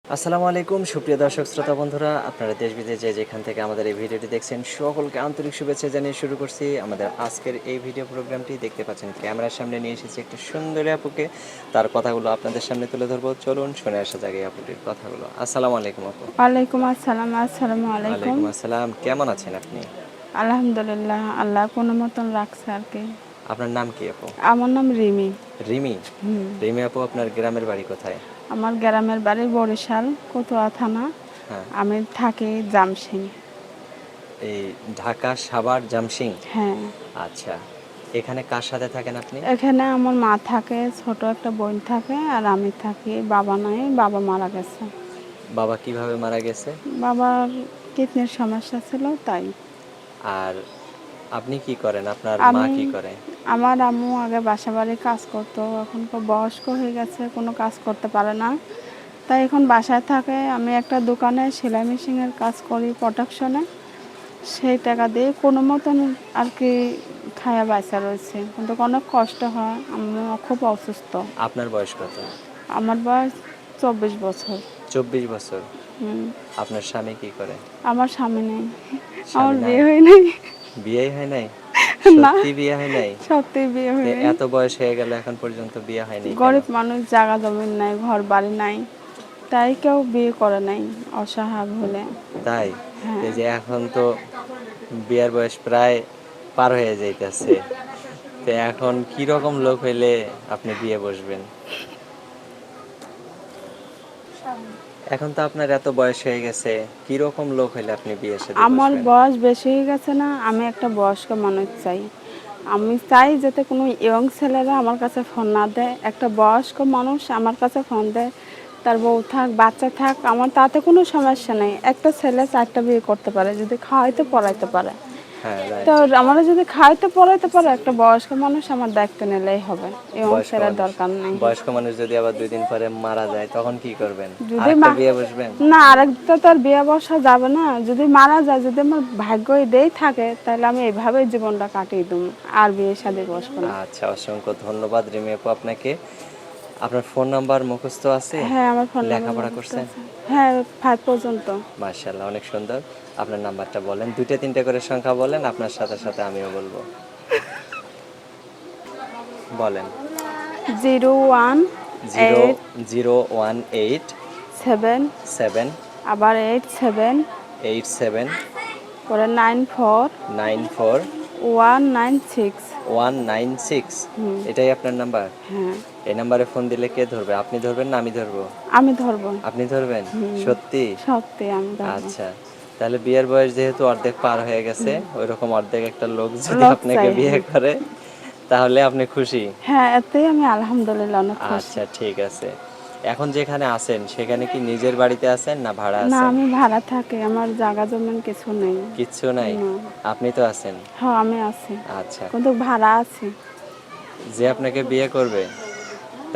আসসালামু আলাইকুম সুপ্রিয় দর্শক শ্রোতা বন্ধুরা, আপনারা দেশ বিদেশে যেখান থেকে আমাদের এই ভিডিওটি দেখছেন সকলকে আন্তরিক শুভেচ্ছা জানিয়ে শুরু করছি আমাদের আজকের এই ভিডিও প্রোগ্রামটি। দেখতে পাচ্ছেন ক্যামেরার সামনে নিয়ে এসেছি একটি সুন্দরী আপুকে, তার কথাগুলো আপনাদের সামনে তুলে ধরবো। চলুন শুনে আসা যাক এই আপুটির কথাগুলো। আসসালামু আলাইকুম আপু। ওয়ালাইকুম আসসালাম। আসসালামু আলাইকুম। ওয়ালাইকুম আসসালাম, কেমন আছেন আপনি? আলহামদুলিল্লাহ, আল্লাহ কোনো মতন রাখছে আর কি। আপনার নাম কি আপু? আমার নাম রিমি। রিমি। হুম। রিমি আপু, আপনার গ্রামের বাড়ি কোথায়? আমার গ্রামের বাড়ি বরিশাল, কতুয়া থানা। হ্যাঁ। আমি থাকি জামসিং। এই ঢাকা সাভার জামসিং। হ্যাঁ। আচ্ছা, এখানে কার সাথে থাকেন আপনি? এখানে আমার মা থাকে, ছোট একটা বোন থাকে, আর আমি থাকি। বাবা নাই, বাবা মারা গেছে। বাবা কিভাবে মারা গেছে? বাবার কিডনির সমস্যা ছিল তাই। আর আপনি কি করেন? আপনার মা আমি কি করে? আমার আম্মু আগে বাসা বাড়ি কাজ করতো, এখন বয়স্ক হয়ে গেছে, কোনো কাজ করতে পারে না, তাই এখন বাসায় থাকে। আমি একটা দোকানে সেলাই মেশিনের কাজ করি, প্রোডাকশনে। সেই টাকা দিয়ে কোনো মতন আর কি খায়া বাঁচা রয়েছে, কিন্তু অনেক কষ্ট হয়। আমি খুব অসুস্থ। আপনার বয়স কত? আমার বয়স 24 বছর। 24 বছর। হুম। আপনার স্বামী কি করে? আমার স্বামী নেই, আমার স্বামী নাই? বিয়ে হয় নাই। বিয়েই হয় নাই? না, সত্যি বিয়ে হয় নাই? সত্যি বিয়ে হয় নাই। এত বয়স হয়ে গেল এখন পর্যন্ত বিয়ে হয়নি কেন? গরিব মানুষ, জায়গা জমিন নাই, ঘর বাড়ি নাই, তাই কেউ বিয়ে করে নাই, অসহায় হলে। তাই? হ্যাঁ। এই যে এখন তো বিয়ের বয়স প্রায় পার হয়ে যাইতেছে, তো এখন কি রকম লোক হইলে আপনি বিয়ে বসবেন? এখন তো আপনার এত বয়স হয়ে গেছে, কি রকম লোক হইলে আপনি বিয়ে শাদী আমার বসবেন? বয়স বেশি হয়ে গেছে না, আমি একটা বয়স্ক মানুষ চাই। আমি চাই যাতে কোনো ইয়ং ছেলেরা আমার কাছে ফোন না দেয়, একটা বয়স্ক মানুষ আমার কাছে ফোন দেয়। তার বউ থাক, বাচ্চা থাক, আমার তাতে কোনো সমস্যা নেই। একটা ছেলে 4টা বিয়ে করতে পারে যদি খাওয়াইতে পড়াইতে পারে। হ্যাঁ, তো রাইট। আমরা যদি খাওয়াইতে পড়াইতে পারে, একটা বয়স্ক মানুষ আমার দায়িত্ব নিলেই হবে। ইয়ং বয়স্ক ছেলের মানুষ। দরকার নেই। বয়স্ক মানুষ যদি আবার 2 দিন পরে মারা যায় তখন কি করবেন? যদি আরেকটা বিয়ে বসবেন? না, আরেকটা তো আর বিয়ে বসা যাবে না। যদি মারা যায়, যদি আমার ভাগ্য এটাই থাকে, তাহলে আমি এইভাবেই জীবনটা কাটিয়ে দেবো, আর বিয়ে শাদী বসবো না। আচ্ছা, অসংখ্য ধন্যবাদ রিমি আপু আপনাকে। আপনার ফোন নাম্বার মুখস্থ আছে? হ্যাঁ, আমার ফোন নাম্বার লেখাপড়া মুখস্থ করছেন? আছে। হ্যাঁ, 5 পর্যন্ত। মাশাআল্লাহ, অনেক সুন্দর। আপনার নাম্বারটা বলেন। 2টা 3টা করে সংখ্যা বলেন, আপনার সাথে সাথে আমিও বলবো। বলেন। 018 00187 7, আবার 87, 87 পরে 94 94 196। 196। এটাই আপনার নাম্বার? হ্যাঁ। এই নাম্বারে ফোন দিলে কে ধরবে? আপনি ধরবেন না আমি ধরবো? আমি ধরবো। আপনি ধরবেন? সত্যি? সত্যি আমি ধরবো। আচ্ছা, তাহলে বিয়ের বয়স যেহেতু অর্ধেক পার হয়ে গেছে, ওইরকম অর্ধেক একটা লোক যদি লোক আপনাকে চাই, বিয়ে হ্যাঁ। করে তাহলে আপনি খুশি? হ্যাঁ, এতেই আমি আলহামদুলিল্লাহ অনেক খুশি। আচ্ছা, ঠিক আছে। এখন যেখানে আছেন সেখানে কি নিজের বাড়িতে আছেন না ভাড়া না, আছেন? আমি ভাড়া থাকি, আমার জায়গা জমিন কিছু নেই। কিচ্ছু নাই? না। আপনি তো আছেন। হ্যাঁ, আমি আছি, আচ্ছা, কিন্তু ভাড়া আছি। যে আপনাকে বিয়ে করবে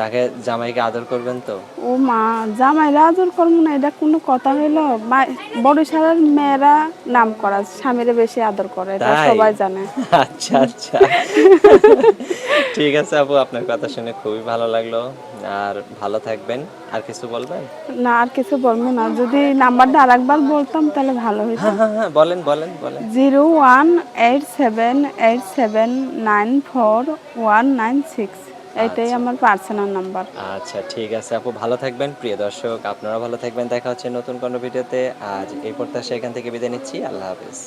তাকে জামাইকে আদর করবেন তো? ও মা, জামাইরা আদর করবো না, এটা কোনো কথা হইলো? বরিশালের মেয়েরা নাম করা স্বামীরে বেশি আদর করে, এটা তাই? সবাই জানে। আচ্ছা, আচ্ছা। ঠিক আছে আপু, আপনার কথা শুনে খুবই ভালো লাগলো। আর ভালো থাকবেন। আর কিছু বলবেন? না, আর কিছু বলবো না। যদি নাম্বারটা আরেকবার বলতাম তাহলে ভালো হইতো। হ্যাঁ, হ্যাঁ, হ্যাঁ, বলেন, বলেন, বলেন। 0187794 196। এইটাই আচ্ছা, আমার পার্সোনাল নাম্বার। আচ্ছা, ঠিক আছে আপু, ভালো থাকবেন। প্রিয় দর্শক, আপনারাও ভালো থাকবেন। দেখা হচ্ছে নতুন কোনো ভিডিওতে। আজ এই প্রত্যাশা এখান থেকে বিদায় নিচ্ছি। আল্লাহ হাফেজ।